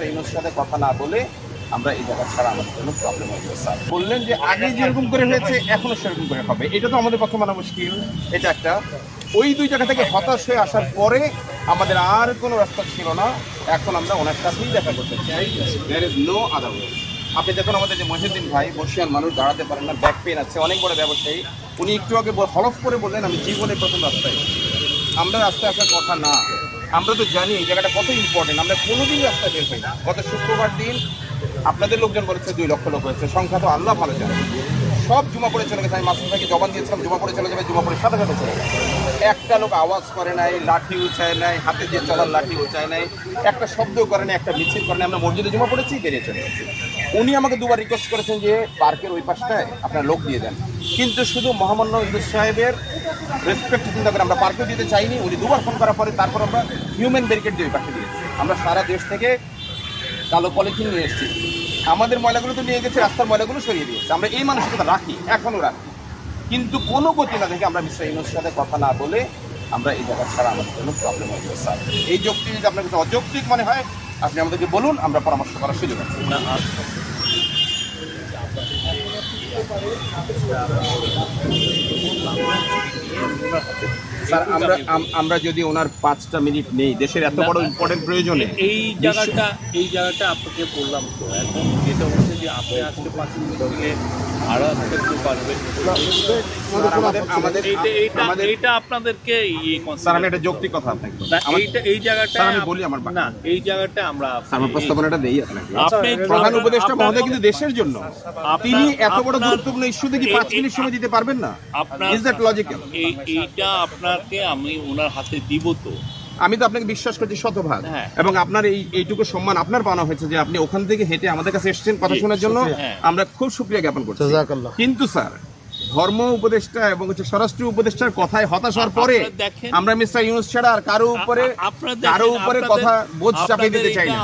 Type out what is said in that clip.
ইউনূসের সাথে কথা না বলে আমরা এই জায়গা ছাড়া আমাদের জন্য প্রবলেম হয়েছে। স্যার বললেন যে আগে যেরকম করে হয়েছে এখনো সেরকম করে হবে, এটা তো আমাদের পক্ষে মানা মুশকিল। এটা একটা ওই দুই জায়গা থেকে হতাশ হয়ে আসার পরে আমাদের আর কোনো রাস্তা ছিল না, এখন আমরা ওনার সাথেই দেখা করতে চাই। There is no other way. আপনি দেখুন আমাদের যে মহিউদ্দিন ভাই বর্ষিয়ান মানুষ, দাঁড়াতে পারেন না, ব্যাক পেন আছে, অনেক বড় ব্যবসায়ী, উনি একটু আগে হলফ করে বললেন আমি জীবনে প্রথম রাস্তায়। আমরা রাস্তায় আসার কথা না, আমরা তো জানি এই জায়গাটা কত ইম্পর্টেন্ট, আমরা কোনোদিন রাস্তায় বের হই না। গত শুক্রবার দিন আপনাদের লোকজন বলেছে 2 লক্ষ লোক হয়েছে, সংখ্যা তো আল্লাহ ভালো জানে। সব জমা পড়ে চলে গেছে, আমি মাসুদ ভাইকে জবান দিয়েছিলাম জমা পড়ে চলে যাবে, জমা পড়ে সাথে সাথে চলে গেছে। একটা লোক আওয়াজ করে নাই, লাঠি উঁচায় নাই, হাতে দিয়ে চলার লাঠি উঁচায় নাই, একটা শব্দ করে নাই, একটা মিছিল করে নাই, আমরা মসজিদে জমা পড়েছি, বেরিয়ে চলে গেছি। উনি আমাকে 2বার রিকোয়েস্ট করেছেন যে পার্কের ওই পাশটায় আপনার লোক দিয়ে দেন, কিন্তু শুধু মহামান্য ইউনূস সাহেবের রেসপেক্ট চিন্তা করে আমরা পার্কেও দিতে চাইনি। উনি 2বার ফোন করার পরে তারপর আমরা হিউম্যান ব্যারিকেড দিয়ে ওই পাশে দিয়েছি। আমরা সারা দেশ থেকে কালো পলিথিন নিয়ে এসেছি, আমাদের ময়লাগুলো তো নিয়ে গেছে, রাস্তার ময়লাগুলো সরিয়ে দিয়েছে। আমরা এই মানসিকতা রাখি, এখনও রাখি, কিন্তু কোনো গতি না দেখে আমরা মিস্টার ইউনূসের সাথে কথা না বলে আমরা এই জায়গা ছাড়া আমাদের জন্য প্রবলেম হয়েছে। স্যার এই যুক্তি যদি আপনার কাছে অযৌক্তিক মনে হয় আপনি আমাদেরকে বলুন, আমরা পরামর্শ করার সুযোগ আছে। স্যার আমরা যদি ওনার 5টা মিনিট নেই দেশের এত বড় ইম্পর্টেন্ট প্রয়োজনে, এই জায়গাটা আপনাকে বললাম তো। এখন যেটা হচ্ছে যে আপনি আজকে 5 মিনিট থেকে আরো থাকতে পারবেন, এইটা আপনাদেরকে স্যার আমি একটা যৌক্তিক কথা আপনাকে এই জায়গাটা আমি বলি, আমার না এই জায়গাটা আমরা প্রস্তাবনাটা দেই আপনাকে। প্রধান উপদেষ্টা মহোদয় কিন্তু দেশের জন্য, তিনি এত বড় গুরুত্বপূর্ণ ইস্যুতে কি 5 মিনিট সময় দিতে পারবেন না? Is that logical? এইটা আপনাকে আমি ওনার হাতে দিব তো। আমি তো আপনাকে বিশ্বাস করছি শতভাগ, এবং আপনার এইটুকু সম্মান আপনার পাওয়া হয়েছে যে আপনি ওখান থেকে হেঁটে আমাদের কাছে এসেছেন কথা শোনার জন্য, আমরা খুব শুকরিয়া জ্ঞাপন করছি। কিন্তু স্যার ধর্ম উপদেষ্টা এবং স্বরাষ্ট্র উপদেষ্টার কথায় হতাশ হওয়ার পরে আমরা মিস্টার ইউনূস ছাড়া আর কারো উপরে কথা বোঝ চাপিয়ে দিতে চাই না।